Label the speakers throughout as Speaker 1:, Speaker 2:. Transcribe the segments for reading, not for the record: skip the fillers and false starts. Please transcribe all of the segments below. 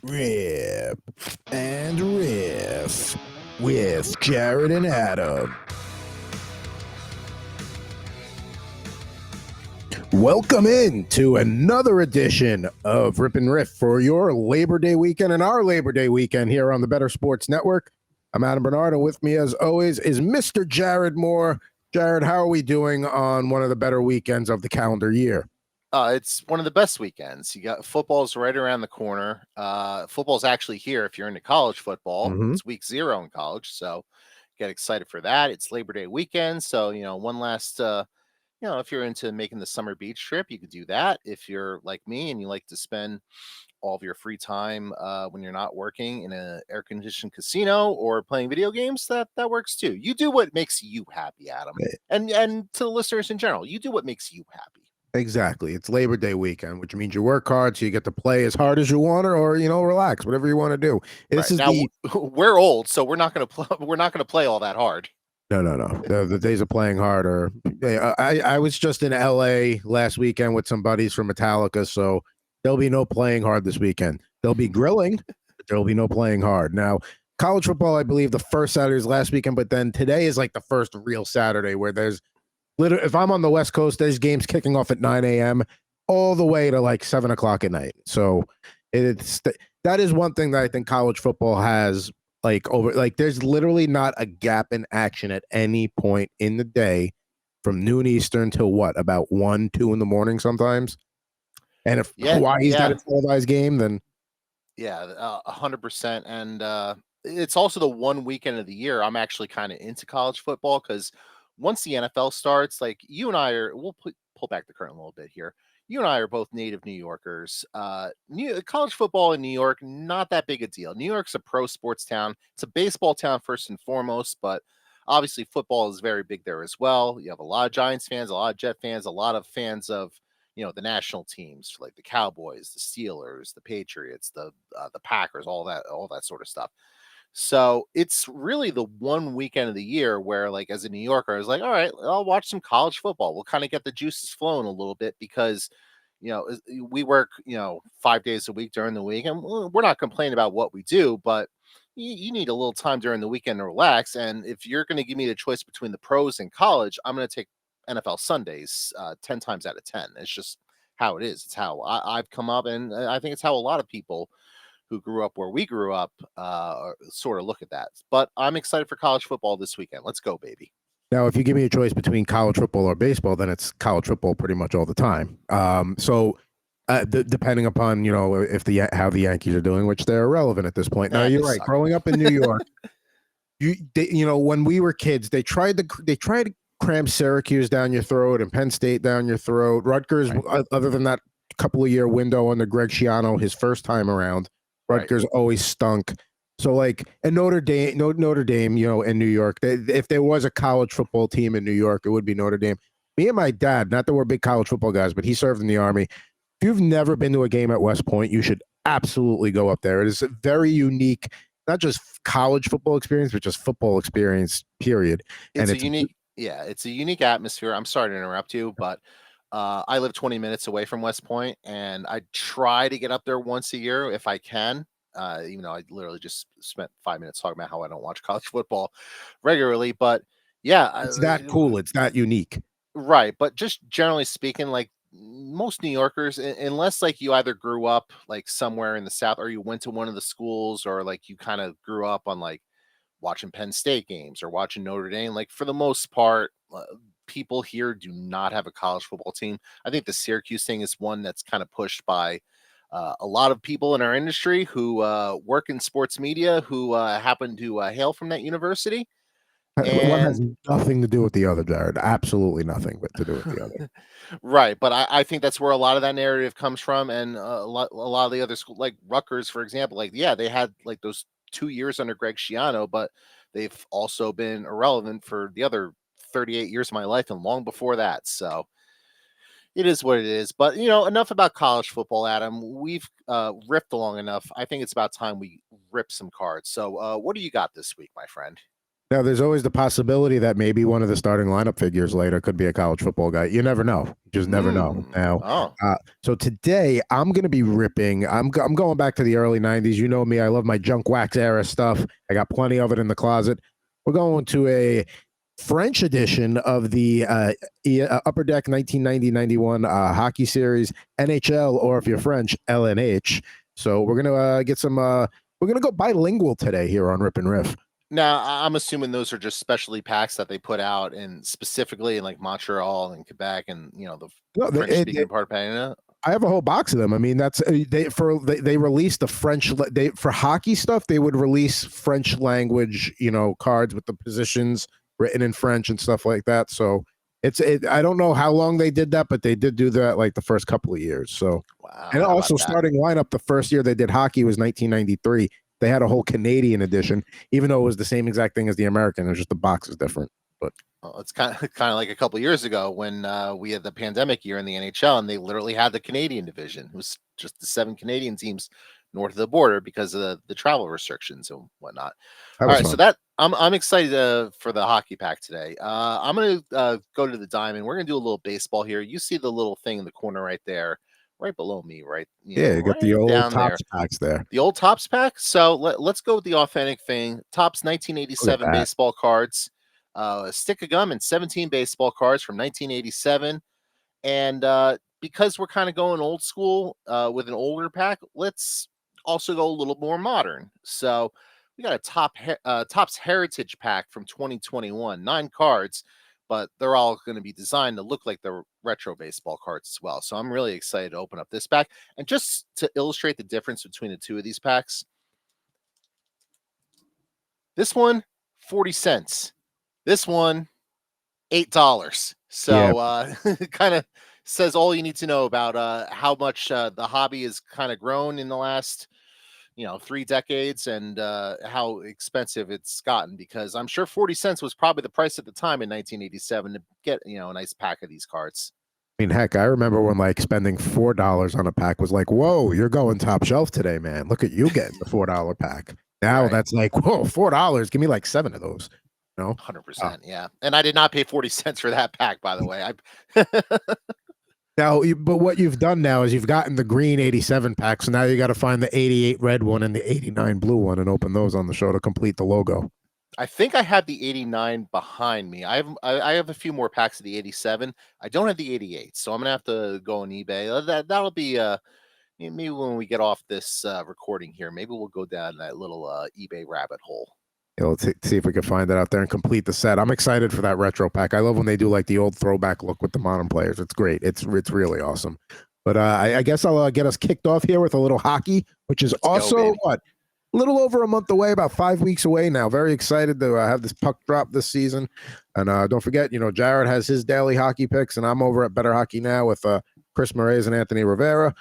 Speaker 1: Rip and Riff with Jared and Adam. Welcome in to another edition of Rip and Riff for your Labor Day weekend and our Labor Day weekend here on the Better Sports Network. I'm Adam Bernard, and with me, as always, is Mr. Jared Moore. Jared, how are we doing on one of the better weekends of the calendar year?
Speaker 2: It's one of the best weekends. You got football's right around the corner. Football's actually here if you're into college football. It's week 0 in college, so get excited for that. It's Labor Day weekend, so one last if you're into making the summer beach trip, you could do that. If you're like me and you like to spend all of your free time when you're not working in an air-conditioned casino or playing video games, that works too. You do what makes you happy, Adam. And to the listeners in general, you do what makes you happy.
Speaker 1: Exactly. It's Labor Day weekend, which means you work hard, so you get to play as hard as you want, or relax, whatever you want to do. This is
Speaker 2: now we're old, so we're not going to play all that hard.
Speaker 1: No. The days of playing hard are. I was just in LA last weekend with some buddies from Metallica, so there'll be no playing hard this weekend. There'll be grilling, but there'll be no playing hard. Now, college football, I believe the first Saturday is last weekend, but then today is like the first real Saturday where there's literally, if I'm on the West Coast, there's games kicking off at 9 a.m. all the way to like 7 o'clock at night. So that is one thing that I think college football has. There's literally not a gap in action at any point in the day from noon Eastern till about 1, 2 in the morning sometimes. And if Hawaii's got a televised game, then
Speaker 2: 100%. And it's also the one weekend of the year I'm actually kind of into college football, because once the NFL starts, like you and I we'll pull back the curtain a little bit here. You and I are both native New Yorkers. College football in New York, not that big a deal. New York's a pro sports town. It's a baseball town first and foremost, but obviously football is very big there as well. You have a lot of Giants fans, a lot of Jet fans, a lot of fans of the national teams like the Cowboys, the Steelers, the Patriots, the Packers, all that sort of stuff. So it's really the one weekend of the year where, like, as a New Yorker, I was like, all right, I'll watch some college football. We'll kind of get the juices flowing a little bit, because, we work, 5 days a week during the week, and we're not complaining about what we do, but you need a little time during the weekend to relax. And if you're going to give me the choice between the pros and college, I'm going to take NFL Sundays 10 times out of 10. It's just how it is. It's how I've come up, and I think it's how a lot of people who grew up where we grew up sort of look at that. But I'm excited for college football this weekend. Let's go, baby.
Speaker 1: Now, if you give me a choice between college football or baseball, then it's college football pretty much all the time. Depending upon if how the Yankees are doing, which they're irrelevant at this point. Now, you're right. Growing up in New York, when we were kids, they tried to cram Syracuse down your throat and Penn State down your throat. Rutgers, right. Other than that couple of year window under Greg Schiano, his first time around, Rutgers always stunk. So and Notre Dame, in New York, if there was a college football team in New York, it would be Notre Dame. Me and my dad, not that we're big college football guys, but he served in the Army. If you've never been to a game at West Point, you should absolutely go up there. It is a very unique, not just college football experience, but just football experience, period.
Speaker 2: It's a unique atmosphere. I'm sorry to interrupt you, but I live 20 minutes away from West Point, and I try to get up there once a year if I can. Even though I literally just spent 5 minutes talking about how I don't watch college football regularly, but yeah,
Speaker 1: it's that cool. It's that unique,
Speaker 2: right? But just generally speaking, like most New Yorkers, unless like you either grew up like somewhere in the South, or you went to one of the schools, or like you kind of grew up on like watching Penn State games or watching Notre Dame, like for the most part, people here do not have a college football team. I think the Syracuse thing is one that's kind of pushed by a lot of people in our industry who work in sports media who happen to hail from that university.
Speaker 1: And one has nothing to do with the other, Jared. Absolutely nothing but to do with the other.
Speaker 2: Right. But I think that's where a lot of that narrative comes from. And a lot of the other schools, like Rutgers, for example, they had like those 2 years under Greg Schiano, but they've also been irrelevant for the other 38 years of my life and long before that. So it is what it is. But, enough about college football, Adam. We've ripped along enough. I think it's about time we rip some cards. So what do you got this week, my friend?
Speaker 1: Now, there's always the possibility that maybe one of the starting lineup figures later could be a college football guy. You never know. You just never know. Now,
Speaker 2: Oh,
Speaker 1: so today I'm going to be ripping. I'm going back to the early '90s. You know me. I love my junk wax era stuff. I got plenty of it in the closet. We're going to a French edition of the Upper Deck 1990-91 hockey series, NHL, or if you're French, LNH. So we're gonna get some. We're gonna go bilingual today here on Rip and Riff.
Speaker 2: now I'm assuming those are just specialty packs that they put out, and specifically in like Montreal and Quebec, and the
Speaker 1: No,
Speaker 2: French speaking part of Canada.
Speaker 1: I have a whole box of them. I mean, that's they released the French. They for hockey stuff, they would release French language, cards with the positions written in French and stuff like that. So I don't know how long they did that, but they did do that like the first couple of years. So,
Speaker 2: Wow,
Speaker 1: and
Speaker 2: how
Speaker 1: also
Speaker 2: about that?
Speaker 1: starting lineup, the first year they did hockey was 1993. They had a whole Canadian edition, even though it was the same exact thing as the American. It was just the box is different. But
Speaker 2: Well, it's kind of like a couple of years ago when we had the pandemic year in the NHL, and they literally had the Canadian division. It was just the 7 Canadian teams north of the border because of the travel restrictions and whatnot.
Speaker 1: that
Speaker 2: All
Speaker 1: was
Speaker 2: right,
Speaker 1: fun.
Speaker 2: so that I'm excited for the hockey pack today. I'm gonna go to the diamond. We're gonna do a little baseball here. You see the little thing in the corner right there, right below me, right?
Speaker 1: Yeah, you got the
Speaker 2: Right
Speaker 1: old
Speaker 2: down there.
Speaker 1: Topps packs there.
Speaker 2: The old Tops pack. So let's go with the authentic thing. Tops
Speaker 1: Look at
Speaker 2: 1987
Speaker 1: that.
Speaker 2: baseball cards, a stick of gum, and 17 baseball cards from 1987. And because we're kind of going old school with an older pack, let's also go a little more modern. So we got a Tops Heritage pack from 2021, 9 cards, but they're all going to be designed to look like the retro baseball cards as well. So I'm really excited to open up this pack. And just to illustrate the difference between the two of these packs, this one, 40 cents. This one, $8.
Speaker 1: Yeah,
Speaker 2: So it kind of says all you need to know about how much the hobby has kind of grown in the last 3 decades, and how expensive it's gotten, because I'm sure 40 cents was probably the price at the time in 1987 to get a nice pack of these cards.
Speaker 1: I mean, heck, I remember when like spending $4 on a pack was like, whoa, you're going top shelf today, man. Look at you getting the $4 pack. Now
Speaker 2: Right.
Speaker 1: that's like, whoa, $4. Give me like 7 of those. You know?
Speaker 2: 100%, yeah. And I did not pay 40 cents for that pack, by the way. I
Speaker 1: Now, but what you've done now is you've gotten the green 87 pack, so now you got to find the 88 red one and the 89 blue one and open those on the show to complete the logo.
Speaker 2: I think I have the 89 behind me. I have a few more packs of the 87. I don't have the 88, so I'm gonna have to go on eBay. That'll be maybe when we get off this recording here, maybe we'll go down that little eBay rabbit hole.
Speaker 1: Let's see if we can find that out there and complete the set. I'm excited for that retro pack. I love when they do like the old throwback look with the modern players. It's great. It's really awesome. But I guess I'll get us kicked off here with a little hockey, which is
Speaker 2: Let's go,
Speaker 1: also
Speaker 2: baby.
Speaker 1: what, a little over a month away, about 5 weeks away now. Very excited to have this puck drop this season. And don't forget, Jared has his daily hockey picks, and I'm over at Better Hockey Now with Chris Moraes and Anthony Rivera.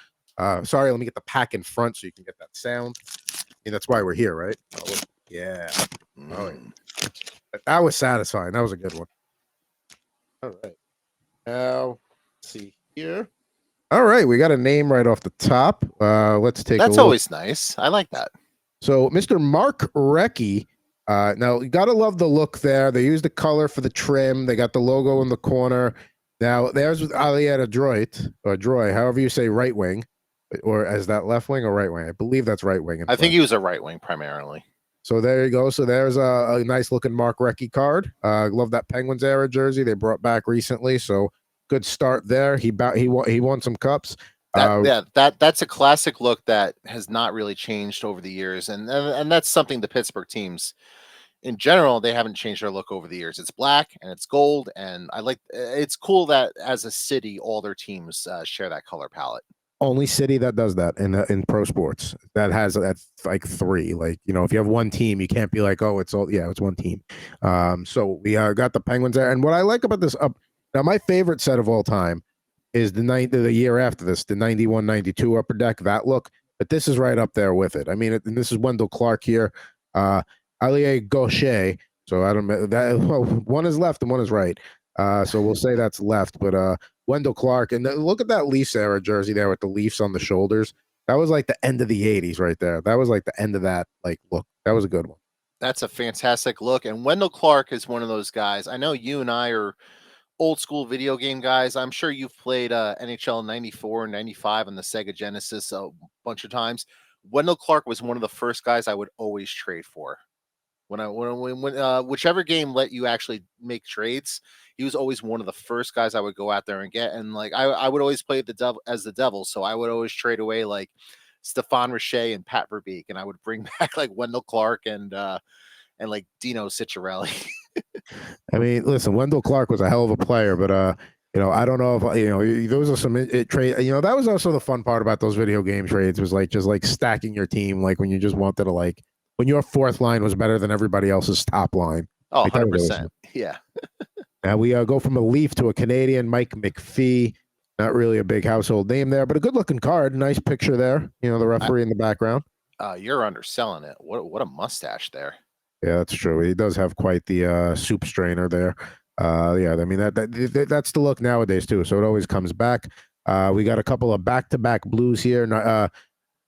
Speaker 1: Sorry, let me get the pack in front so you can get that sound. I mean, that's why we're here, right? Oh, yeah. Oh, yeah. That was satisfying. That was a good one. All right. Now, let's see here. All right, we got a name right off the top. Let's take
Speaker 2: That's
Speaker 1: a look.
Speaker 2: always nice. I like that.
Speaker 1: So, Mr. Mark Recchi. Now, you got to love the look there. They used the color for the trim. They got the logo in the corner. Now, there's Alietta Droit, or Droy, however you say right wing, or as that left wing or right wing. I believe that's right wing.
Speaker 2: I think he was a right wing primarily.
Speaker 1: So there you go. So there's a nice looking Mark Recchi card. Love that Penguins era jersey they brought back recently. So good start there. He won some cups.
Speaker 2: That's a classic look that has not really changed over the years, and that's something the Pittsburgh teams in general, they haven't changed their look over the years. It's black and it's gold, and it's cool that as a city all their teams share that color palette.
Speaker 1: Only city that does that in pro sports that has that's like 3. Like, if you have one team, you can't be like, oh, it's one team. So we got the Penguins there, and what I like about this now, my favorite set of all time is the year after this, the 91-92 Upper Deck, that look. But this is right up there with it. I mean, and this is Wendell Clark here, Allier Gaucher. So I don't know that one is left and one is right. So we'll say that's left, but Wendell Clark, and look at that Leafs era jersey there with the Leafs on the shoulders. That was like the end of the 80s right there. That was like the end of that like look. That was a good one.
Speaker 2: That's a fantastic look. And Wendell Clark is one of those guys. I know you and I are old school video game guys. I'm sure you've played NHL 94 and 95 on the Sega Genesis a bunch of times. Wendell Clark was one of the first guys I would always trade for. Whichever game let you actually make trades, he was always one of the first guys I would go out there and get. And like I would always play the devil as the devil, so I would always trade away like Stefan Richer and Pat Verbeek, and I would bring back like Wendell Clark and like Dino Ciccarelli.
Speaker 1: I mean, listen, Wendell Clark was a hell of a player, but I don't know if those are some trade. That was also the fun part about those video game trades was like just like stacking your team, like when you just wanted to like when your fourth line was better than everybody else's top line.
Speaker 2: Oh,
Speaker 1: like,
Speaker 2: 100%. Yeah.
Speaker 1: Now we go from a Leaf to a Canadian, Mike McPhee. Not really a big household name there, but a good-looking card. Nice picture there. The referee in the background.
Speaker 2: You're underselling it. What a mustache there.
Speaker 1: Yeah, that's true. He does have quite the soup strainer there. Yeah, I mean that's the look nowadays too. So it always comes back. We got a couple of back-to-back blues here.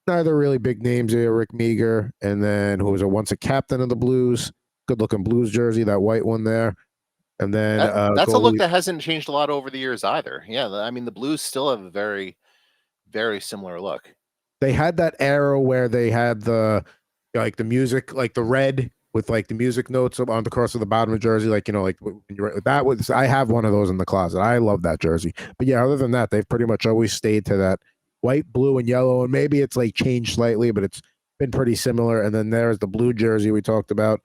Speaker 1: Neither really big names here. Rick Meager, and then who was once a captain of the Blues. Good-looking Blues jersey, that white one there. And then
Speaker 2: that's a look that hasn't changed a lot over the years either. Yeah, I mean the Blues still have a very, very similar look.
Speaker 1: They had that era where they had the music, like the red with like the music notes on the cross of the bottom of the jersey, like that was. I have one of those in the closet. I love that jersey. But yeah, other than that, they've pretty much always stayed to that white, blue, and yellow, and maybe it's like changed slightly, but it's been pretty similar. And then there's the blue jersey we talked about,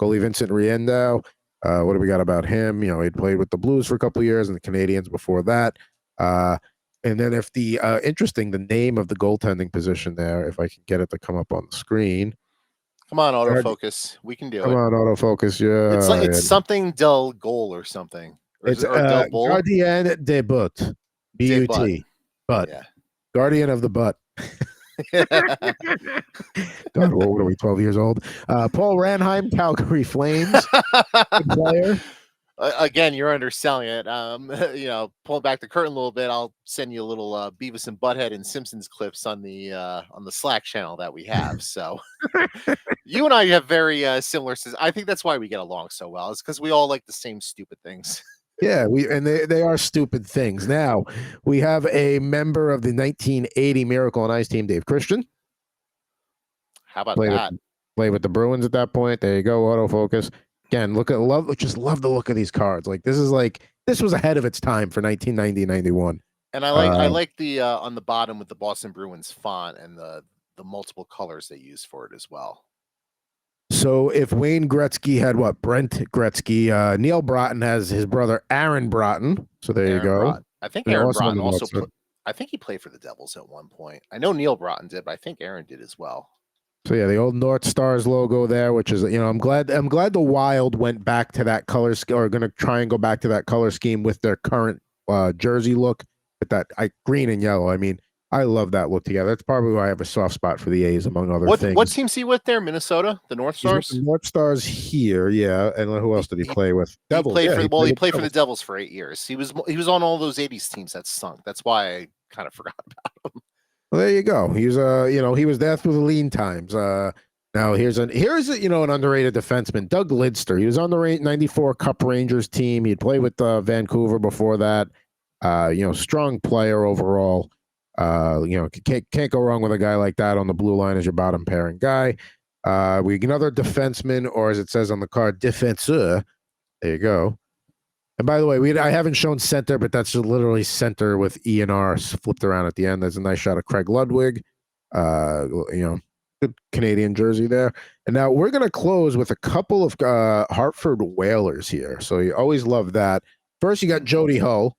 Speaker 1: goalie Vincent Riendeau. What do we got about him? He'd played with the Blues for a couple of years and the Canadians before that. And then if the the name of the goaltending position there, if I can get it to come up on the screen.
Speaker 2: Come on, autofocus. We can do it.
Speaker 1: Come on, autofocus. Yeah.
Speaker 2: It's something Del Goal or something.
Speaker 1: It's Gardien de But. B-U-T. But. Yeah. Guardian of the Butt. God, what are we, 12 years old? Paul Ranheim, Calgary Flames. Good player.
Speaker 2: Again, you're underselling it. Pulling back the curtain a little bit, I'll send you a little Beavis and Butthead and Simpsons clips on the Slack channel that we have. So you and I have very similar. I think that's why we get along so well. It's because we all like the same stupid things.
Speaker 1: Yeah, they are stupid things. Now we have a member of the 1980 Miracle on Ice team, Dave Christian.
Speaker 2: How about that?
Speaker 1: Played with the Bruins at that point. There you go, autofocus. Again, just love the look of these cards. Like this was ahead of its time for 1990-91.
Speaker 2: And I like the on the bottom with the Boston Bruins font and the multiple colors they use for it as well.
Speaker 1: So if Wayne Gretzky had Brent Gretzky, Neil Broughton has his brother Aaron Broughton. So there you go.
Speaker 2: Broughton. I think Aaron Broughton also I think he played for the Devils at one point. I know Neil Broughton did, but I think Aaron did as well.
Speaker 1: So yeah, the old North Stars logo there, which is I'm glad the Wild went back to that color scheme, or going to try and go back to that color scheme with their current jersey look, with that green and yellow. I mean, I love that look together. That's probably why I have a soft spot for the A's, among other things.
Speaker 2: What team's he with there? Minnesota, the North Stars.
Speaker 1: The North Stars here, yeah. And who else did he play with?
Speaker 2: Devils. He played for the Devils for 8 years. He was on all those '80s teams that stunk. That's why I kind of forgot about him.
Speaker 1: Well, there you go. He's he was there through the lean times. Now here's an underrated defenseman, Doug Lidster. He was on the 94 Cup Rangers team. He'd played with Vancouver before that. Strong player overall. Can't go wrong with a guy like that on the blue line as your bottom pairing guy. We get another defenseman, or as it says on the card, défenseur. There you go. And by the way, I haven't shown center, but that's literally center with E and R flipped around at the end. There's a nice shot of Craig Ludwig. Good Canadian jersey there. And now we're going to close with a couple of Hartford Whalers here. So you always love that. First, you got Jody Hull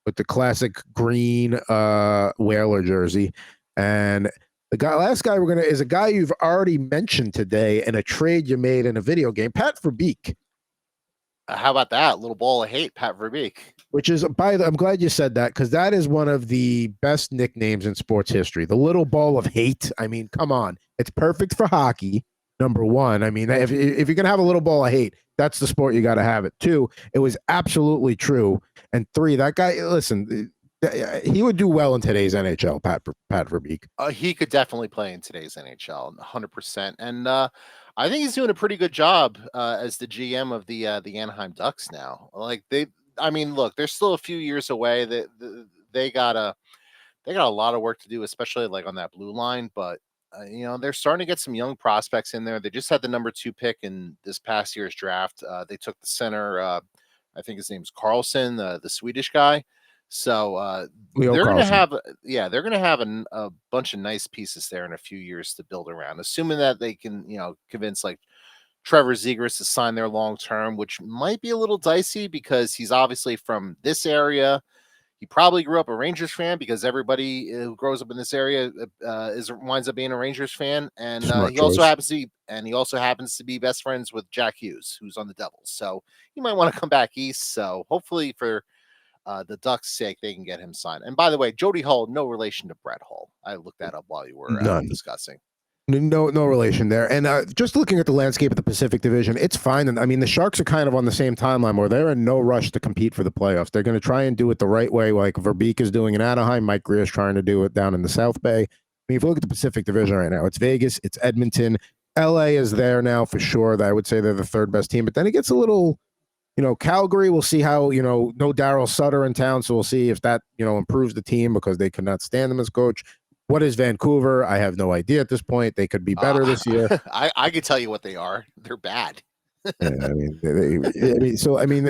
Speaker 1: with the classic green Whaler jersey. And the last guy is a guy you've already mentioned today in a trade you made in a video game, Pat Verbeek.
Speaker 2: How about that? Little ball of hate, Pat Verbeek.
Speaker 1: Which is, I'm glad you said that, because that is one of the best nicknames in sports history. The little ball of hate. I mean, come on. It's perfect for hockey, number one. I mean, if you're going to have a little ball of hate, that's the sport you got to have it. 2, it was absolutely true. And 3, that guy, listen, He would do well in today's NHL, Pat Verbeek.
Speaker 2: He could definitely play in today's NHL, 100%. And I think he's doing a pretty good job as the GM of the Anaheim Ducks now. Like I mean, look, they're still a few years away. They got a lot of work to do, especially like on that blue line. But they're starting to get some young prospects in there. They just had the number 2 pick in this past year's draft. They took the center. I think his name's Carlson, the Swedish guy. So
Speaker 1: Leo
Speaker 2: they're going to
Speaker 1: Carlson.
Speaker 2: have, they're going to have a bunch of nice pieces there in a few years to build around, assuming that they can, convince like Trevor Zegras to sign there long term, which might be a little dicey because he's obviously from this area. He probably grew up a Rangers fan because everybody who grows up in this area winds up being a Rangers fan, and
Speaker 1: Smart
Speaker 2: he also
Speaker 1: choice.
Speaker 2: happens to be best friends with Jack Hughes, who's on the Devils. So he might want to come back east. So hopefully for the Ducks' sake, they can get him signed. And by the way, Jody Hull, no relation to Brett Hull. I looked that up while you were
Speaker 1: None.
Speaker 2: discussing.
Speaker 1: No relation there. And just looking at the landscape of the Pacific Division, it's fine. And I mean, the Sharks are kind of on the same timeline where they're in no rush to compete for the playoffs. They're going to try and do it the right way, like Verbeek is doing in Anaheim. Mike Greer is trying to do it down in the South Bay. I mean, if you look at the Pacific Division right now, it's Vegas, it's Edmonton. LA is there now for sure. I would say they're the third best team. But then it gets a little, Calgary, we'll see how, no Daryl Sutter in town. So we'll see if that, improves the team because they could not stand him as coach. What is Vancouver? I have no idea at this point. They could be better this year.
Speaker 2: I can tell you what they are. They're bad.
Speaker 1: I mean,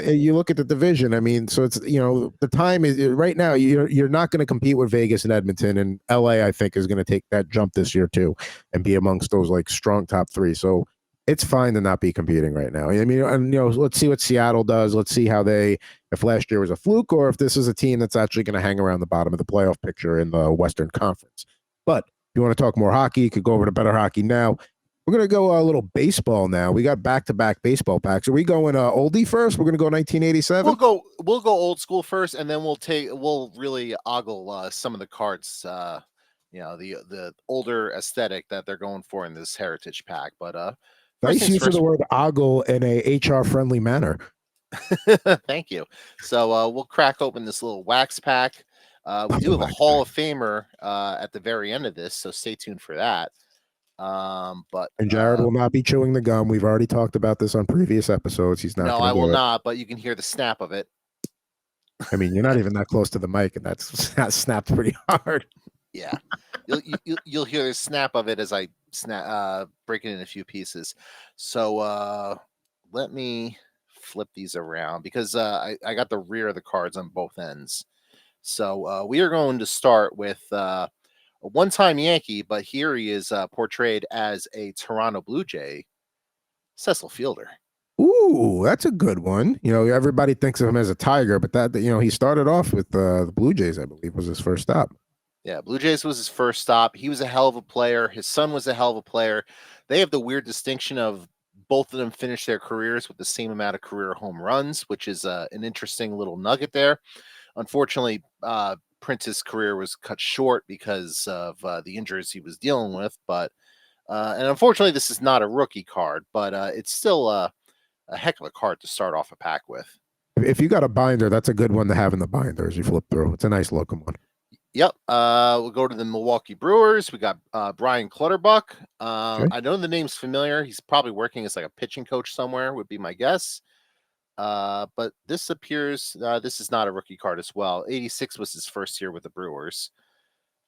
Speaker 1: you look at the division. I mean, so it's the time is right now. You're not going to compete with Vegas and Edmonton, and LA. I think is going to take that jump this year too, and be amongst those like strong top 3. So it's fine to not be competing right now. I mean, and let's see what Seattle does. Let's see how if last year was a fluke or if this is a team that's actually going to hang around the bottom of the playoff picture in the Western Conference. But if you want to talk more hockey, you could go over to Better Hockey Now. We're going to go a little baseball now. We got back-to-back baseball packs. Are we going oldie first? We're going to go 1987?
Speaker 2: We'll go old school first, and then we'll really ogle some of the cards, the older aesthetic that they're going for in this heritage pack. But
Speaker 1: nice use of the word ogle in a HR-friendly manner.
Speaker 2: Thank you. So we'll crack open this little wax pack. We do have a Hall of Famer at the very end of this, so stay tuned for that.
Speaker 1: And Jared will not be chewing the gum. We've already talked about this on previous episodes. He's not.
Speaker 2: No, I will not. But you can hear the snap of it.
Speaker 1: I mean, you're not even that close to the mic, and that snapped pretty hard.
Speaker 2: Yeah, you'll hear the snap of it as I break it in a few pieces. So let me flip these around because I got the rear of the cards on both ends. So we are going to start with a one-time Yankee, but here he is portrayed as a Toronto Blue Jay, Cecil Fielder.
Speaker 1: Ooh, that's a good one. Everybody thinks of him as a Tiger, but he started off with the Blue Jays, I believe, was his first stop.
Speaker 2: Yeah, Blue Jays was his first stop. He was a hell of a player. His son was a hell of a player. They have the weird distinction of both of them finished their careers with the same amount of career home runs, which is an interesting little nugget there. Unfortunately, Prince's career was cut short because of the injuries he was dealing with. But and unfortunately, this is not a rookie card, but it's still a heck of a card to start off a pack with.
Speaker 1: If you got a binder, that's a good one to have in the binder as you flip through. It's a nice looking one.
Speaker 2: Yep. We'll go to the Milwaukee Brewers. We got Brian Clutterbuck.
Speaker 1: Okay.
Speaker 2: I know the name's familiar. He's probably working as like a pitching coach somewhere, would be my guess. But this appears this is not a rookie card as well. 86 was his first year with the Brewers.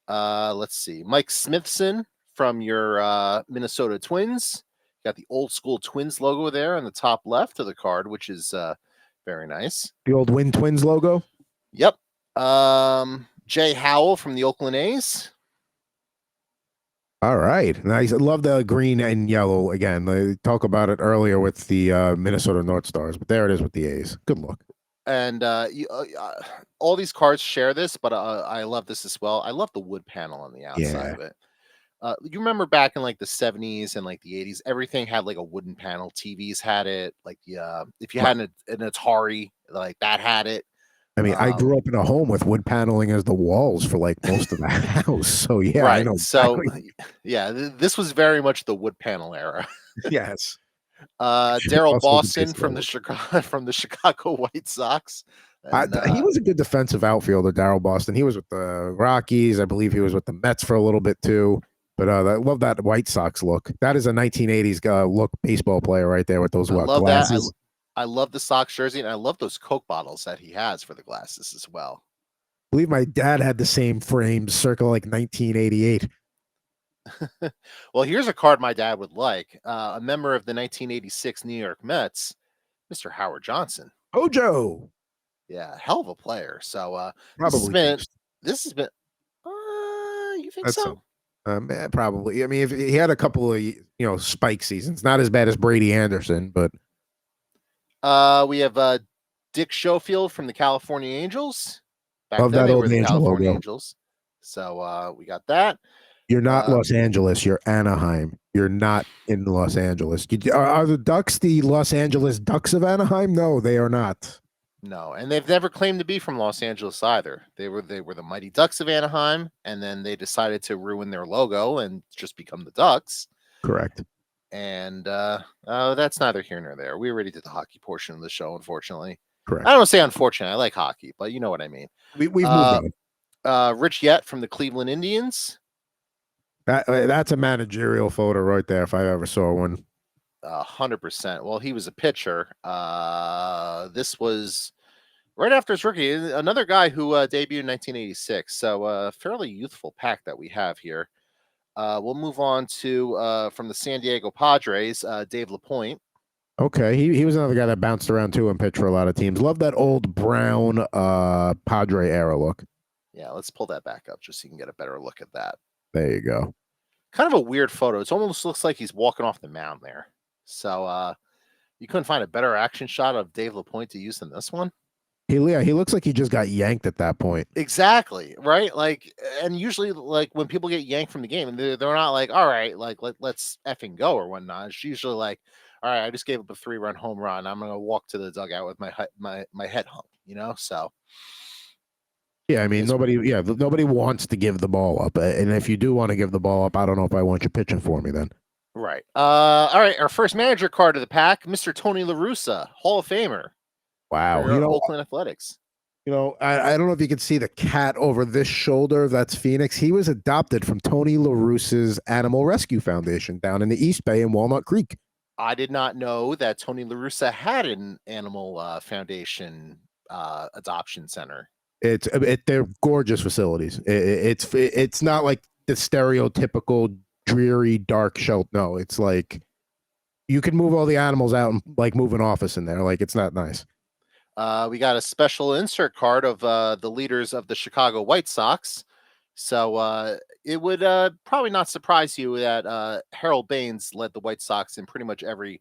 Speaker 2: Let's see. Mike Smithson from your Minnesota Twins. Got the old school Twins logo there on the top left of the card, which is very nice.
Speaker 1: The old Win Twins logo.
Speaker 2: Yep. Jay Howell from the Oakland A's.
Speaker 1: All right. Nice. I love the green and yellow again. They talk about it earlier with the Minnesota North Stars, but there it is with the A's. Good look.
Speaker 2: And all these cards share this, but I love this as well. I love the wood panel on the outside of it. You remember back in like the 70s and like the 80s, everything had like a wooden panel. TVs had it. Like if you had an Atari, like that had it.
Speaker 1: I mean, I grew up in a home with wood paneling as the walls for like most of the house. So yeah,
Speaker 2: right.
Speaker 1: I know.
Speaker 2: So yeah, this was very much the wood panel era.
Speaker 1: Yes.
Speaker 2: Daryl Boston from the Chicago White Sox. And
Speaker 1: He was a good defensive outfielder, Darryl Boston. He was with the Rockies. I believe he was with the Mets for a little bit too. But I love that White Sox look. That is a 1980s look baseball player right there with those
Speaker 2: I love
Speaker 1: glasses.
Speaker 2: that. I love the Sox jersey, and I love those Coke bottles that he has for the glasses as well.
Speaker 1: I believe my dad had the same frame circa like 1988.
Speaker 2: Well, here's a card my dad would like. A member of the 1986 New York Mets, Mr. Howard Johnson.
Speaker 1: Hojo.
Speaker 2: Yeah, hell of a player. So
Speaker 1: Probably
Speaker 2: this has been you think
Speaker 1: That's
Speaker 2: so?
Speaker 1: probably. I mean, if he had a couple of spike seasons, not as bad as Brady Anderson, but
Speaker 2: We have Dick Schofield from the California Angels. Back
Speaker 1: love
Speaker 2: then
Speaker 1: that
Speaker 2: they
Speaker 1: old
Speaker 2: were the
Speaker 1: Angel
Speaker 2: California
Speaker 1: logo.
Speaker 2: Angels. So we got that.
Speaker 1: You're not
Speaker 2: Uh,
Speaker 1: Los Angeles. You're Anaheim. You're not in Los Angeles. Are the Ducks the Los Angeles Ducks of Anaheim? No, they are not.
Speaker 2: No, and they've never claimed to be from Los Angeles either. They were the Mighty Ducks of Anaheim, and then they decided to ruin their logo and just become the Ducks.
Speaker 1: Correct.
Speaker 2: And that's neither here nor there. We already did the hockey portion of the show, unfortunately.
Speaker 1: Correct.
Speaker 2: I don't say unfortunate. I like hockey, but you know what I mean.
Speaker 1: We've moved
Speaker 2: on. Rich Yett from the Cleveland Indians.
Speaker 1: That's a managerial photo right there, if I ever saw one.
Speaker 2: 100%. Well, he was a pitcher. This was right after his rookie. Another guy who debuted in 1986. So fairly youthful pack that we have here. We'll move on to from the San Diego Padres, Dave LaPointe.
Speaker 1: Okay, he was another guy that bounced around too and pitched for a lot of teams. Love that old brown Padre era look.
Speaker 2: Yeah, let's pull that back up just so you can get a better look at that.
Speaker 1: There you go.
Speaker 2: Kind of a weird photo. It almost looks like he's walking off the mound there. So you couldn't find a better action shot of Dave LaPointe to use than this one?
Speaker 1: He looks like he just got yanked at that point.
Speaker 2: Exactly, right? Like, and usually, like, when people get yanked from the game, and they're not like, all right, like, let's effing go or whatnot. It's usually like, all right, I just gave up a 3-run home run. I'm going to walk to the dugout with my head hung, So.
Speaker 1: Yeah, I mean, nobody wants to give the ball up. And if you do want to give the ball up, I don't know if I want you pitching for me then.
Speaker 2: Right. All right. Our first manager card of the pack, Mr. Tony La Russa, Hall of Famer.
Speaker 1: Wow.
Speaker 2: Oakland Athletics.
Speaker 1: I don't know if you can see the cat over this shoulder. That's Phoenix. He was adopted from Tony La Russa's Animal Rescue Foundation down in the East Bay in Walnut Creek.
Speaker 2: I did not know that Tony La Russa had an animal foundation adoption center.
Speaker 1: They're gorgeous facilities. It's not like the stereotypical dreary dark shelter. No, it's like you can move all the animals out and like move an office in there. Like it's not nice.
Speaker 2: We got a special insert card of the leaders of the Chicago White Sox. So it would probably not surprise you that Harold Baines led the White Sox in pretty much every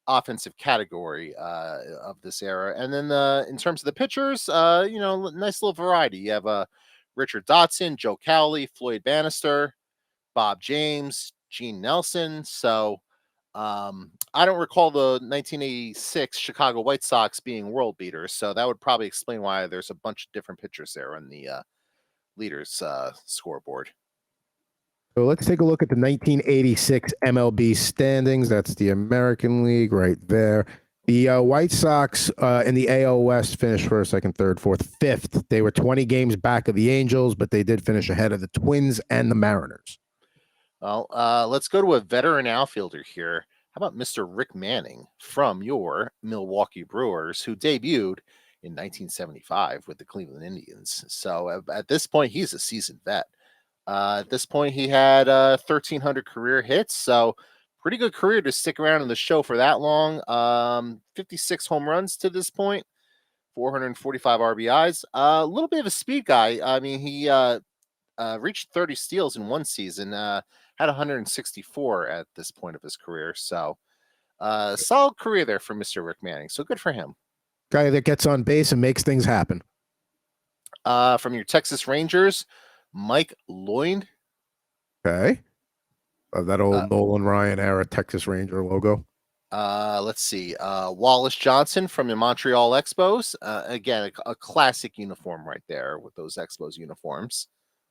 Speaker 2: offensive category of this era. And then in terms of the pitchers, nice little variety. You have Richard Dotson, Joe Cowley, Floyd Bannister, Bob James, Gene Nelson. So I don't recall the 1986 Chicago White Sox being world beaters. So that would probably explain why there's a bunch of different pitchers there on the leaders scoreboard.
Speaker 1: So let's take a look at the 1986 MLB standings. That's the American League right there. The White Sox in the AL West finished first, second, third, fourth, fifth. They were 20 games back of the Angels, but they did finish ahead of the Twins and the Mariners.
Speaker 2: Well, let's go to a veteran outfielder here. How about Mr. Rick Manning from your Milwaukee Brewers, who debuted in 1975 with the Cleveland Indians? So at this point, he's a seasoned vet. At this point, he had 1,300 career hits, so pretty good career to stick around in the show for that long. 56 home runs to this point, 445 RBIs. A little bit of a speed guy. I mean, he reached 30 steals in one season, had 164 at this point of his career. So solid career there for Mr. Rick Manning. So good for him.
Speaker 1: Guy that gets on base and makes things happen.
Speaker 2: From your Texas Rangers, Mike Lloyd.
Speaker 1: Okay. That old Nolan Ryan era Texas Ranger logo.
Speaker 2: Let's see. Wallace Johnson from the Montreal Expos. Again, a classic uniform right there with those Expos uniforms.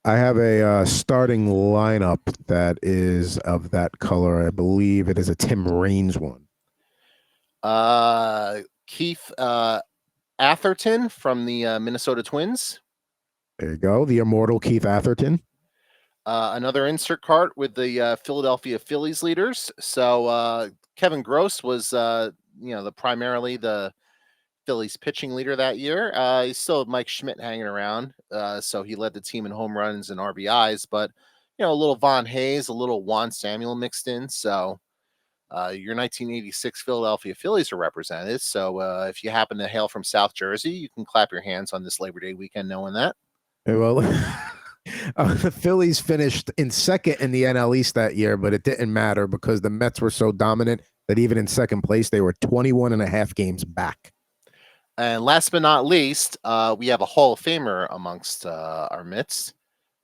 Speaker 1: I have a starting lineup that is of that color. I believe it is a Tim Raines one.
Speaker 2: Keith Atherton from the Minnesota Twins.
Speaker 1: There you go. The immortal Keith Atherton.
Speaker 2: Another insert card with the Philadelphia Phillies leaders. So Kevin Gross was, primarily the Phillies pitching leader that year. He still had Mike Schmidt hanging around, so he led the team in home runs and RBIs. But a little Von Hayes, a little Juan Samuel mixed in. So your 1986 Philadelphia Phillies are represented. So if you happen to hail from South Jersey, you can clap your hands on this Labor Day weekend knowing that.
Speaker 1: Well, the Phillies finished in second in the NL East that year, but it didn't matter because the Mets were so dominant that even in second place, they were 21 and a half games back.
Speaker 2: And last but not least, we have a Hall of Famer amongst our midst,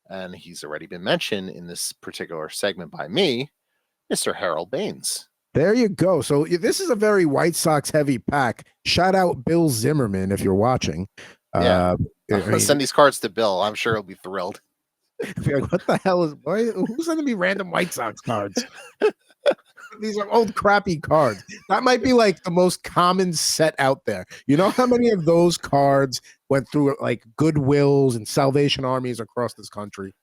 Speaker 2: and he's already been mentioned in this particular segment by me, Mr. Harold Baines.
Speaker 1: There you go. So this is a very White Sox heavy pack. Shout out Bill Zimmerman if you're watching.
Speaker 2: Yeah. Send these cards to Bill. I'm sure he'll be thrilled.
Speaker 1: Like, what the hell is who's sending me random White Sox cards? These are old crappy cards. That might be like the most common set out there. You know how many of those cards went through like Goodwills and Salvation Armies across this country?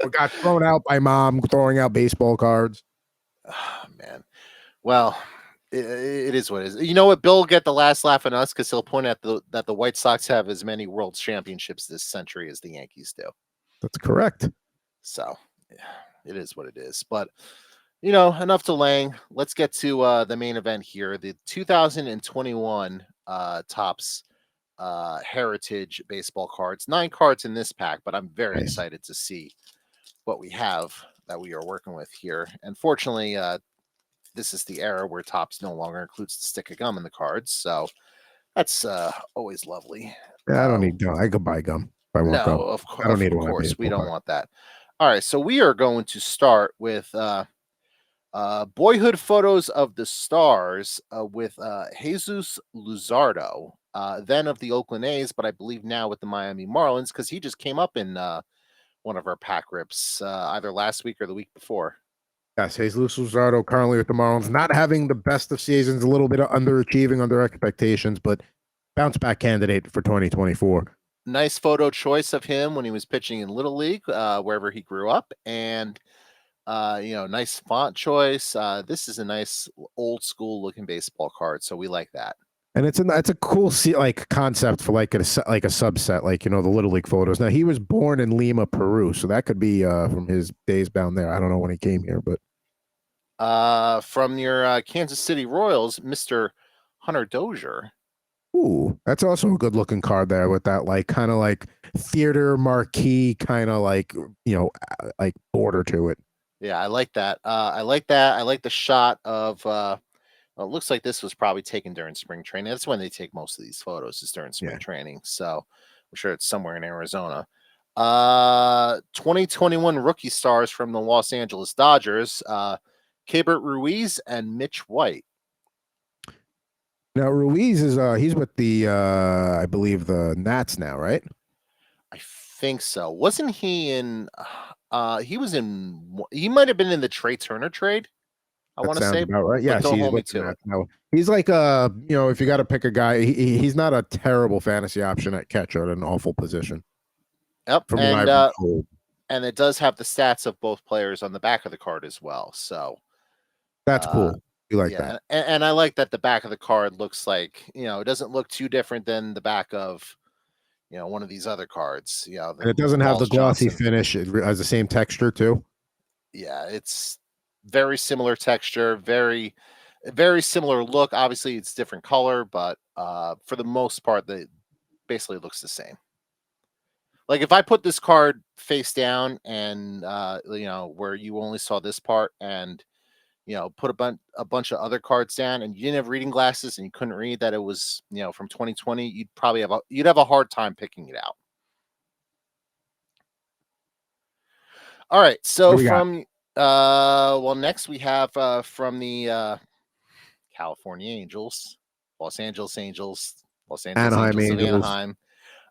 Speaker 1: Or got thrown out by mom throwing out baseball cards.
Speaker 2: Oh, man. Well, it is what it is. You know what? Bill will get the last laugh on us because he'll point out that the White Sox have as many World Championships this century as the Yankees do.
Speaker 1: That's correct.
Speaker 2: So it is what it is. But, enough delaying. Let's get to the main event here. The 2021 Topps Heritage baseball cards. 9 cards in this pack, but I'm very excited to see what we have that we are working with here. Unfortunately, this is the era where Topps no longer includes the stick of gum in the cards, so that's always lovely.
Speaker 1: Yeah, I don't need gum. I could buy gum if I want gum.
Speaker 2: Of course,
Speaker 1: I don't need
Speaker 2: of course, we don't want that. All right, so we are going to start with boyhood photos of the stars with Jesus Luzardo, then of the Oakland A's, but I believe now with the Miami Marlins because he just came up in one of our pack rips either last week or the week before.
Speaker 1: Yes, Jesus Luzardo currently with the Marlins, not having the best of seasons, a little bit of underachieving under expectations, but bounce back candidate for 2024.
Speaker 2: Nice photo choice of him when he was pitching in Little League, wherever he grew up, and nice font choice. This is a nice old school looking baseball card, so we like that.
Speaker 1: And it's a cool concept for like a subset, like the Little League photos. Now he was born in Lima, Peru, so that could be from his days down there. I don't know when he came here, but
Speaker 2: from your Kansas City Royals, Mr. Hunter Dozier.
Speaker 1: Ooh, that's also a good looking card there with that kind of theater marquee kind of like border to it.
Speaker 2: Yeah, I like that. I like that. I like the shot of. Well, it looks like this was probably taken during spring training. That's when they take most of these photos, is during spring training. So I'm sure it's somewhere in Arizona. 2021 rookie stars from the Los Angeles Dodgers, Keibert Ruiz and Mitch White.
Speaker 1: Now Ruiz is he's with the I believe the Nats now, right?
Speaker 2: I think so. Wasn't he in? He was in. He might have been in the Trey Turner trade. I want to say
Speaker 1: about right. Yeah,
Speaker 2: don't hold me to it.
Speaker 1: No, he's like if you got to pick a guy, he's not a terrible fantasy option at catcher at an awful position.
Speaker 2: Yep, and it does have the stats of both players on the back of the card as well. So
Speaker 1: that's cool. You like that,
Speaker 2: and I like that the back of the card looks like it doesn't look too different than the back of one of these other cards.
Speaker 1: And it doesn't have the glossy finish. It has the same texture too.
Speaker 2: Yeah, it's very similar texture, very, very similar look. Obviously, it's different color, but for the most part, they basically looks the same. Like if I put this card face down and where you only saw this part, and put a bunch of other cards down, and you didn't have reading glasses and you couldn't read that it was from 2020, you'd probably have a hard time picking it out. All right, so from next we have from the California Angels, Los Angeles Angels,
Speaker 1: Anaheim
Speaker 2: Angels of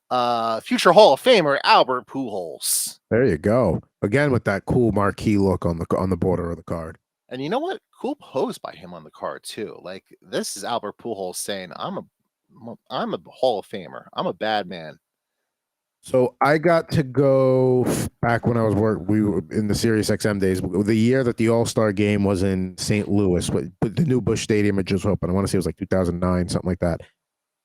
Speaker 2: Anaheim. Future Hall of Famer Albert Pujols.
Speaker 1: There you go. Again with that cool marquee look on the border of the card.
Speaker 2: And you know what? Cool pose by him on the card too. Like this is Albert Pujols saying, "I'm a I'm a Hall of Famer. I'm a bad man.
Speaker 1: So I got to go back when I was we were in the Sirius XM days. The year that the All-Star game was in St. Louis, but the new Busch Stadium had just opened. I want to say it was like 2009, something like that.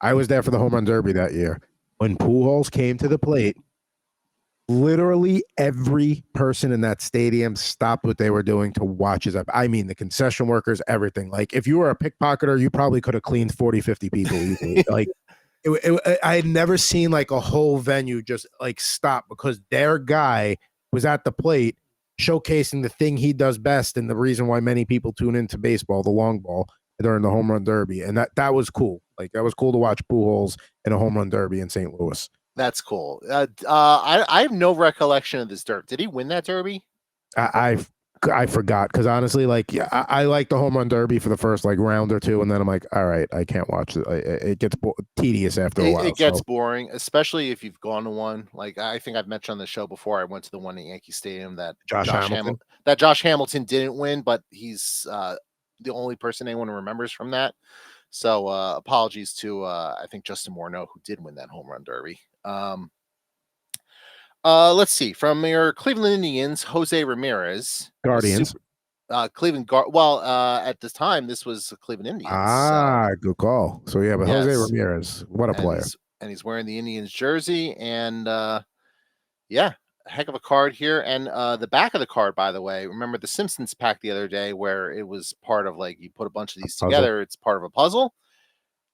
Speaker 1: I was there for the home run derby that year. When Pujols came to the plate, literally every person in that stadium stopped what they were doing to watch his up. I mean, the concession workers, everything. Like, if you were a pickpocketer, you probably could have cleaned 40, 50 people easily. Like, I had never seen like a whole venue just like stop because their guy was at the plate showcasing the thing he does best and the reason why many people tune into baseball, the long ball, during the home run derby. And that was cool. Like, that was cool to watch Pujols in a home run derby in St. Louis.
Speaker 2: That's cool. I have no recollection of this derby. Did he win that derby?
Speaker 1: I forgot because honestly, like, yeah, I like the home run derby for the first like round or two, and then I'm like, all right, I can't watch it. It gets tedious after a while.
Speaker 2: It gets boring, especially if you've gone to one. Like, I think I've mentioned on the show before. I went to the one at Yankee Stadium that
Speaker 1: Josh Hamilton.
Speaker 2: That Josh Hamilton didn't win, but he's the only person anyone remembers from that. So apologies to I think Justin Morneau, who did win that home run derby. Let's see. From your Cleveland Indians, Jose Ramirez.
Speaker 1: Guardians.
Speaker 2: Cleveland Well, at the time, this was Cleveland Indians.
Speaker 1: Good call. So yeah, but Jose Ramirez, what a player.
Speaker 2: He's wearing the Indians jersey, and yeah, a heck of a card here. And the back of the card, by the way, remember the Simpsons pack the other day where it was part of, like, you put a bunch of these together, it's part of a puzzle.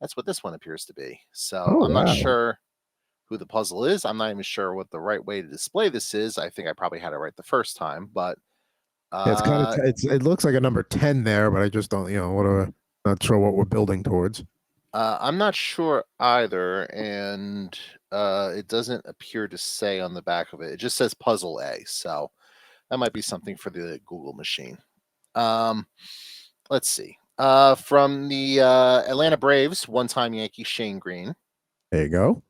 Speaker 2: That's what this one appears to be. So I'm not sure who the puzzle is. I'm not even sure what the right way to display this is. I think I probably had it right the first time, but
Speaker 1: it's kind of it looks like a number 10 there, but I just don't, not sure what we're building towards.
Speaker 2: I'm not sure either, and it doesn't appear to say on the back of it. It just says puzzle A, so that might be something for the Google machine. Let's see. From the Atlanta Braves, one-time Yankee Shane Green.
Speaker 1: There you go.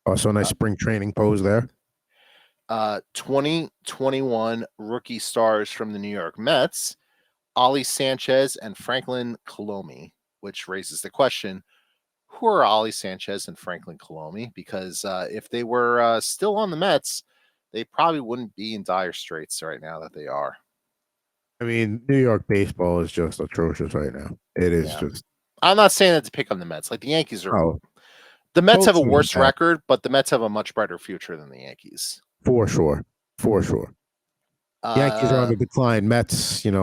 Speaker 1: Also, nice spring training pose there.
Speaker 2: 2021 rookie stars from the New York Mets, Ollie Sanchez and Franklin Colomi, which raises the question, who are Ollie Sanchez and Franklin Colomi? Because if they were still on the Mets, they probably wouldn't be in dire straits right now that they are.
Speaker 1: I mean, New York baseball is just atrocious right now. It is just.
Speaker 2: I'm not saying that to pick on the Mets. Like, the Yankees are. The Mets have a worse record, but the Mets have a much brighter future than the Yankees.
Speaker 1: For sure. Yankees are on the decline. Mets, it's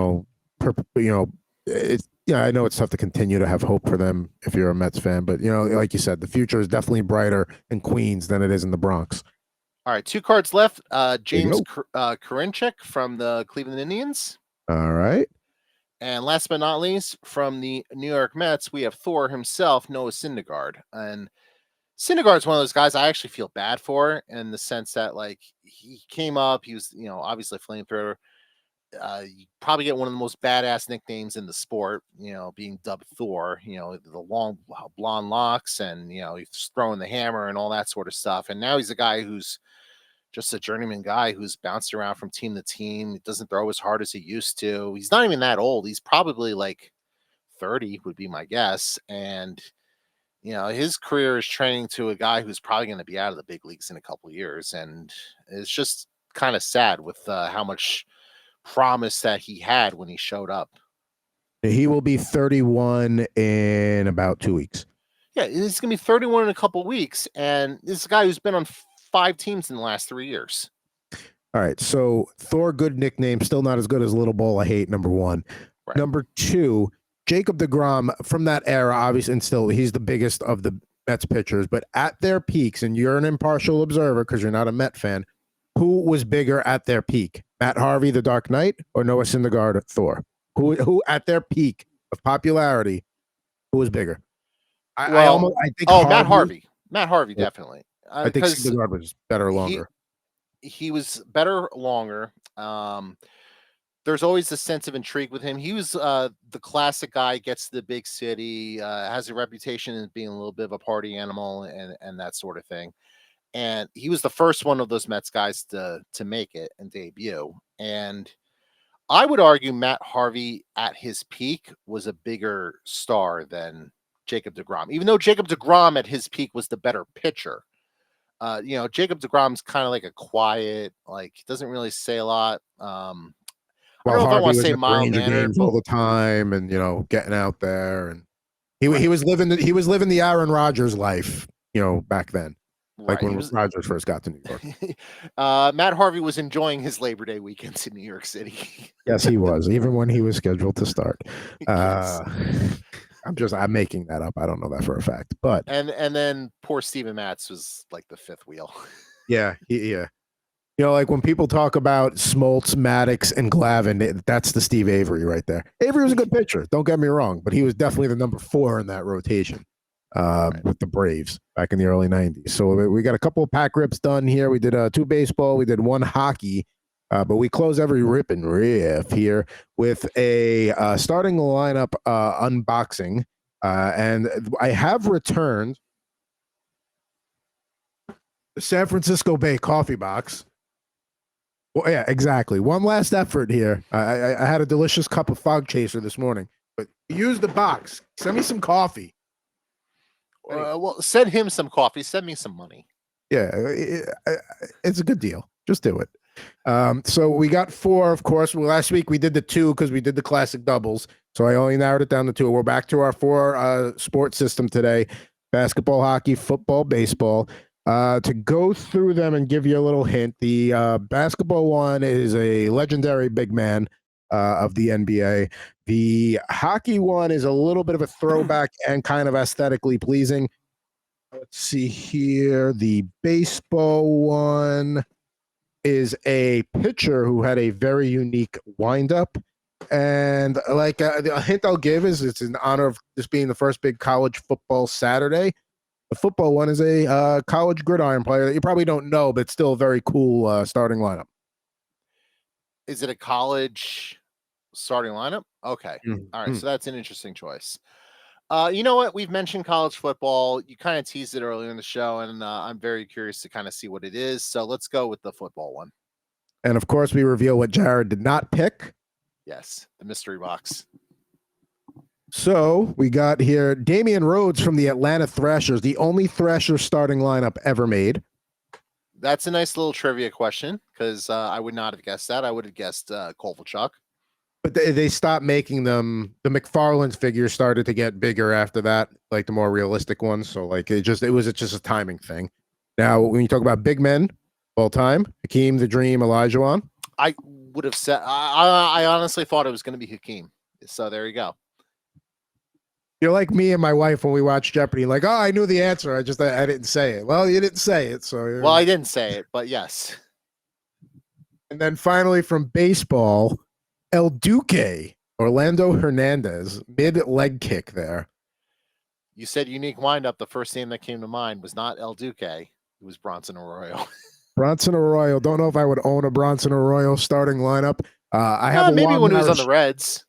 Speaker 1: I know it's tough to continue to have hope for them if you're a Mets fan, but like you said, the future is definitely brighter in Queens than it is in the Bronx.
Speaker 2: All right, 2 cards left. James Karinchak from the Cleveland Indians.
Speaker 1: All right.
Speaker 2: And last but not least, from the New York Mets, we have Thor himself, Noah Syndergaard. And Syndergaard's one of those guys I actually feel bad for, in the sense that, like, he came up, he was, obviously a flamethrower. You probably get one of the most badass nicknames in the sport, being dubbed Thor, the long blonde locks, and, he's throwing the hammer and all that sort of stuff. And now he's a guy who's just a journeyman guy who's bounced around from team to team. He doesn't throw as hard as he used to. He's not even that old. He's probably like 30 would be my guess. And, his career is training to a guy who's probably going to be out of the big leagues in a couple of years. And it's just kind of sad with how much promise that he had when he showed up.
Speaker 1: He will be 31 in about 2 weeks.
Speaker 2: Yeah, he's going to be 31 in a couple of weeks. And this is a guy who's been on 5 teams in the last 3 years.
Speaker 1: All right. So Thor, good nickname. Still not as good as Little Ball I Hate, number 1.
Speaker 2: Right.
Speaker 1: Number 2, Jacob deGrom from that era, obviously, and still he's the biggest of the Mets pitchers. But at their peaks, and you're an impartial observer because you're not a Met fan, who was bigger at their peak? Matt Harvey, the Dark Knight, or Noah Syndergaard, Thor? Who at their peak of popularity, who was bigger? I think
Speaker 2: Matt Harvey. Matt Harvey, definitely.
Speaker 1: I think Syndergaard was better longer.
Speaker 2: He was better longer. There's always a sense of intrigue with him. He was the classic guy, gets to the big city, has a reputation as being a little bit of a party animal and that sort of thing. And he was the first one of those Mets guys to make it and debut. And I would argue Matt Harvey at his peak was a bigger star than Jacob deGrom, even though Jacob deGrom at his peak was the better pitcher. Jacob deGrom's kind of like a quiet, like doesn't really say a lot. I don't
Speaker 1: While
Speaker 2: know if I
Speaker 1: Harvey
Speaker 2: want to
Speaker 1: was
Speaker 2: say
Speaker 1: at the Ranger
Speaker 2: mild-mannered,
Speaker 1: games
Speaker 2: but
Speaker 1: all the time, and getting out there, and he
Speaker 2: Right.
Speaker 1: was living the Aaron Rodgers life, back then, like
Speaker 2: right, he
Speaker 1: when
Speaker 2: was.
Speaker 1: Rodgers first got to New York.
Speaker 2: Matt Harvey was enjoying his Labor Day weekends in New York City.
Speaker 1: Yes, he was, even when he was scheduled to start.
Speaker 2: Yes.
Speaker 1: I'm making that up. I don't know that for a fact, but
Speaker 2: And then poor Steven Matz was like the fifth wheel.
Speaker 1: yeah, yeah. Like when people talk about Smoltz, Maddox, and Glavine, that's the Steve Avery right there. Avery was a good pitcher, don't get me wrong, but he was definitely the number 4 in that rotation with the Braves back in the early 90s. So we got a couple of pack rips done here. We did 2 baseball, we did 1 hockey, but we close every Rip and Riff here with a starting lineup unboxing. And I have returned the San Francisco Bay coffee box. Well, yeah, exactly. One last effort here. I had a delicious cup of fog chaser this morning, but use the box. Send me some coffee.
Speaker 2: Well, send him some coffee. Send me some money.
Speaker 1: Yeah, it's a good deal. Just do it. So we got 4, of course. Well, last week we did the 2 because we did the classic doubles. So I only narrowed it down to 2. We're back to our 4 sports system today: basketball, hockey, football, baseball. To go through them and give you a little hint, the basketball one is a legendary big man of the NBA. The hockey one is a little bit of a throwback and kind of aesthetically pleasing. Let's see here. The baseball one is a pitcher who had a very unique windup. And like a hint I'll give is it's in honor of this being the first big college football Saturday. The football one is a college gridiron player that you probably don't know, but still a very cool starting lineup.
Speaker 2: Is it a college starting lineup? Okay. All right. So that's an interesting choice. You know what? We've mentioned college football. You kind of teased it earlier in the show, and I'm very curious to kind of see what it is. So let's go with the football one.
Speaker 1: And of course, we reveal what Jared did not pick.
Speaker 2: Yes, the mystery box.
Speaker 1: So we got here Damian Rhodes from the Atlanta Thrashers, the only Thrashers starting lineup ever made.
Speaker 2: That's a nice little trivia question because I would not have guessed that. I would have guessed Kovalchuk.
Speaker 1: But they stopped making them. The McFarland's figures started to get bigger after that, like the more realistic ones. So like it was just a timing thing. Now, when you talk about big men all time, Hakeem the Dream Olajuwon.
Speaker 2: I would have said I honestly thought it was going to be Hakeem. So there you go.
Speaker 1: You're like me and my wife when we watch Jeopardy. Like, oh, I knew the answer. I didn't say it. Well, you didn't say it, so.
Speaker 2: Well, I didn't say it, but yes.
Speaker 1: And then finally from baseball, El Duque, Orlando Hernandez, mid-leg kick there.
Speaker 2: You said unique windup. The first name that came to mind was not El Duque. It was Bronson Arroyo.
Speaker 1: Bronson Arroyo. Don't know if I would own a Bronson Arroyo starting lineup. I have
Speaker 2: maybe when he was on the Reds.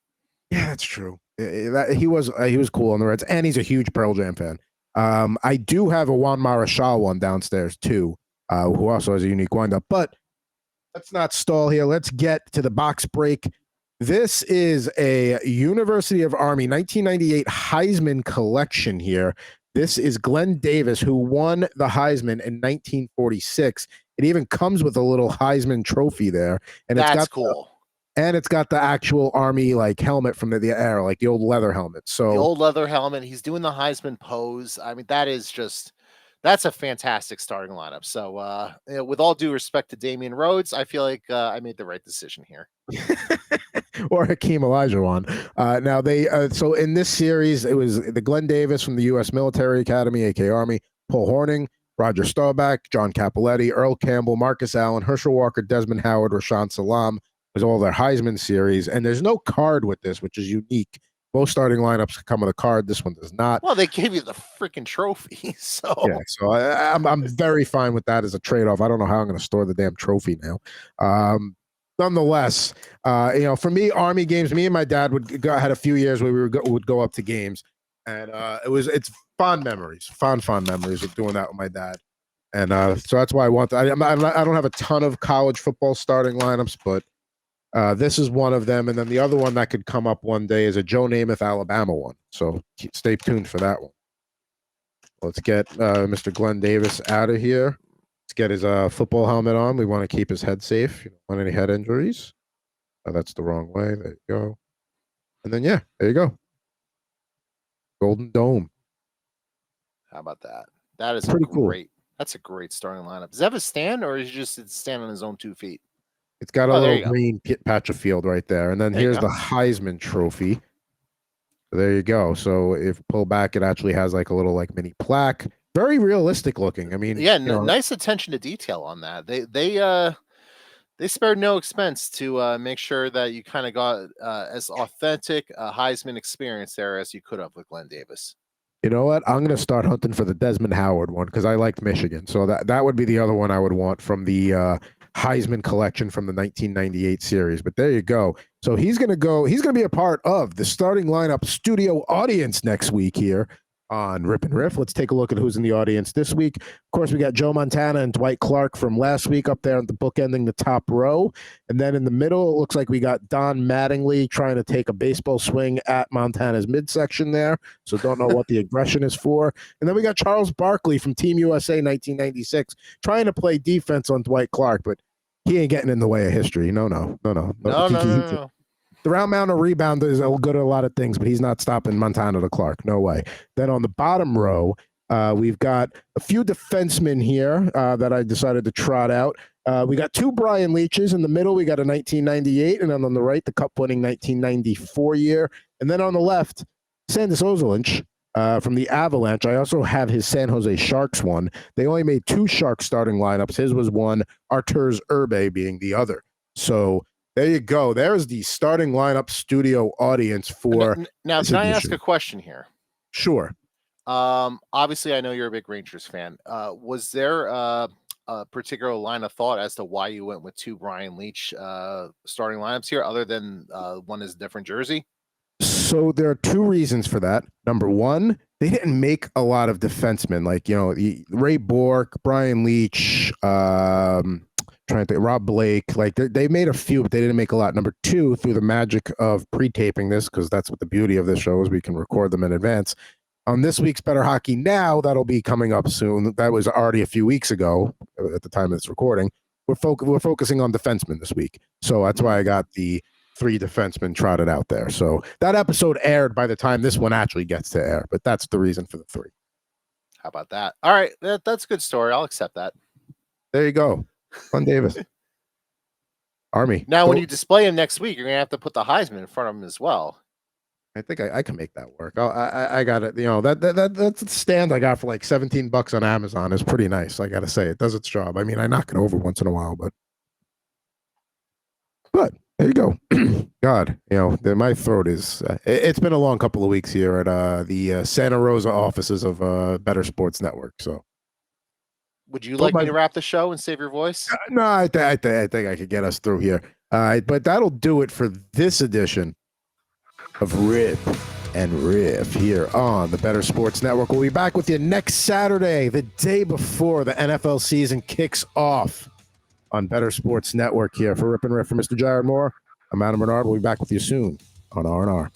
Speaker 1: Yeah, that's true. He was cool on the Reds, and he's a huge Pearl Jam fan. I do have a Juan Marichal one downstairs too, who also has a unique windup. But let's not stall here. Let's get to the box break. This is a University of Army 1998 Heisman collection here. This is Glenn Davis, who won the Heisman in 1946. It even comes with a little Heisman trophy there, and
Speaker 2: that's
Speaker 1: it's got
Speaker 2: cool.
Speaker 1: And it's got the actual Army like helmet from the air, like the old leather helmet. So
Speaker 2: the old leather helmet. He's doing the Heisman pose. I mean, that's a fantastic starting lineup. So with all due respect to Damian Rhodes, I feel like I made the right decision here.
Speaker 1: Or Hakeem Olajuwon. Now so in this series, it was the Glenn Davis from the U.S. Military Academy, aka Army, Paul Hornung, Roger Staubach, John Capoletti, Earl Campbell, Marcus Allen, Herschel Walker, Desmond Howard, Rashawn Salam. Was all their Heisman series, and there's no card with this, which is unique. Most starting lineups come with a card. This one does not.
Speaker 2: Well, they gave you the freaking trophy, so
Speaker 1: yeah. So I'm very fine with that as a trade-off. I don't know how I'm going to store the damn trophy now. Nonetheless, for me, Army games. Me and my dad had a few years where would go up to games, and it's fond memories of doing that with my dad. And so that's why I don't have a ton of college football starting lineups, but This is one of them, and then the other one that could come up one day is a Joe Namath, Alabama one. So stay tuned for that one. Let's get Mr. Glenn Davis out of here. Let's get his football helmet on. We want to keep his head safe. You don't want any head injuries. Oh, that's the wrong way. There you go. And then, yeah, there you go. Golden Dome.
Speaker 2: How about that? That is
Speaker 1: Pretty cool.
Speaker 2: That's a great starting lineup. Does that have a stand, or is he just stand on his own 2 feet?
Speaker 1: It's got a little green patch of field right there. And then here's the Heisman Trophy. There you go. So if you pull back, it actually has like a little like mini plaque. Very realistic looking. I mean,
Speaker 2: yeah, nice attention to detail on that. They spared no expense to make sure that you kind of got as authentic a Heisman experience there as you could have with Glenn Davis.
Speaker 1: You know what? I'm going to start hunting for the Desmond Howard one because I liked Michigan. So that would be the other one I would want from the Heisman collection from the 1998 series. But there you go. So he's going to be a part of the starting lineup studio audience next week here on Rip and Riff. Let's take a look at who's in the audience this week. Of course, we got Joe Montana and Dwight Clark from last week up there at the bookending the top row. And then in the middle, it looks like we got Don Mattingly trying to take a baseball swing at Montana's midsection there. So don't know what the aggression is for. And then we got Charles Barkley from Team USA 1996 trying to play defense on Dwight Clark, but he ain't getting in the way of history. No. The round mound or rebound is good at a lot of things, but he's not stopping Montana to Clark. No way. Then on the bottom row, we've got a few defensemen here that I decided to trot out. We got 2 Brian Leaches. In the middle, we got a 1998, and then on the right, the cup-winning 1994 year. And then on the left, Sandis Ozolinsh from the Avalanche. I also have his San Jose Sharks one. They only made 2 Sharks starting lineups. His was one, Arturs Urbe being the other. So there you go. There's the starting lineup studio audience for
Speaker 2: now. Can I ask a question here?
Speaker 1: Sure.
Speaker 2: Obviously, I know you're a big Rangers fan. Was there a particular line of thought as to why you went with 2 Brian Leach starting lineups here, other than one is a different jersey?
Speaker 1: So there are 2 reasons for that. Number one, they didn't make a lot of defensemen, like Ray Bourque, Brian Leach. Trying to think, Rob Blake, like they made a few, but they didn't make a lot. Number 2, through the magic of pre-taping this, because that's what the beauty of this show is, we can record them in advance. On this week's Better Hockey Now, that'll be coming up soon. That was already a few weeks ago at the time of this recording. We're focusing on defensemen this week, so that's why I got the 3 defensemen trotted out there. So that episode aired by the time this one actually gets to air, but that's the reason for the 3.
Speaker 2: How about that? All right, that's a good story. I'll accept that.
Speaker 1: There you go. Glenn Davis. Army.
Speaker 2: Now, when you display him next week, you're going to have to put the Heisman in front of him as well.
Speaker 1: I think I can make that work. I got it. That's the stand I got for like $17 on Amazon. Is pretty nice. I got to say, it does its job. I mean, I knock it over once in a while, but there you go. God, my throat is. It's been a long couple of weeks here at the Santa Rosa offices of Better Sports Network. So.
Speaker 2: Would you like me to wrap the show and save your voice?
Speaker 1: No, I think I could get us through here. But that'll do it for this edition of Rip and Riff here on the Better Sports Network. We'll be back with you next Saturday, the day before the NFL season kicks off on Better Sports Network here. For Rip and Riff, for Mr. Jared Moore, I'm Adam Bernard. We'll be back with you soon on R&R.